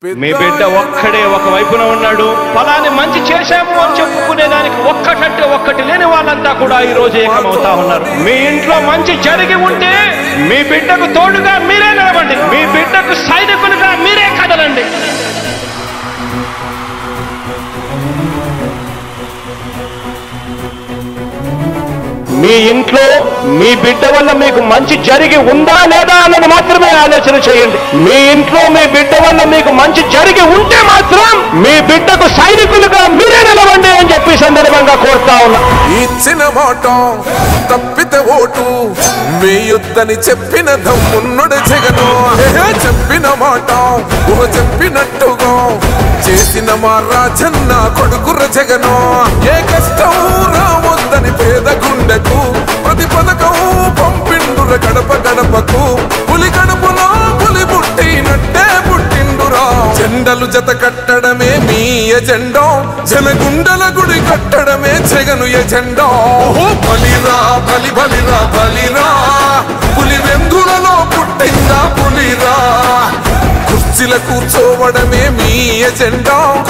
మీ బిడ్డ ఒక్కడే ఒక వైపున ఉన్నాడు. ఫలాన్ని మంచి చేశాము అని చెప్పుకునేదానికి ఒక్కటంటే ఒక్కటి లేని వాళ్ళంతా కూడా ఈ రోజు ఏకమవుతా ఉన్నారు. మీ ఇంట్లో మంచి జరిగి ఉంటే మీ బిడ్డకు తోడుగా మీరే నిలబండి, మీ బిడ్డకు సైనికులుగా మీరే కదలండి. మీ ఇంట్లో మీ బిడ్డ వల్ల మీకు మంచి జరిగి ఉందా లేదా అన్నది మాత్రమే ఆలోచన చేయండి. మీ ఇంట్లో మీ బిడ్డ వల్ల మీకు మంచి జరిగి ఉంటే మాత్రం మీ బిడ్డకు సైనికులుగా మీరే నిలవండి అని చెప్పి సందర్భంగా కోరుతా ఉన్నా. ఇచ్చిన మాట తప్పితే ఓటు వేయొద్దని చెప్పిన దమ్మున్నడు జగను. చెప్పిన మాట చెప్పినట్టుగా చేసిన మా రాజన్న కొడుకుర జగను. ఏ కష్టం రావద్దని పేద గుండెకు ప్రతి పథకం పంపిండుర గడప గడపకు. పులి గడపలో పులి పుట్టినట్టే పుట్టిండురా. జెండలు జత కట్టడమే మీ ఎజెండా, జనగుండల గుడి కట్టడమే జగను ఎజెండా. బలిరా బలి బలిరా బలిరా, పులి వెందులలో పుట్టిందా పులిరా. కుర్చీల కూర్చోవడమే మీ ఎజెండా.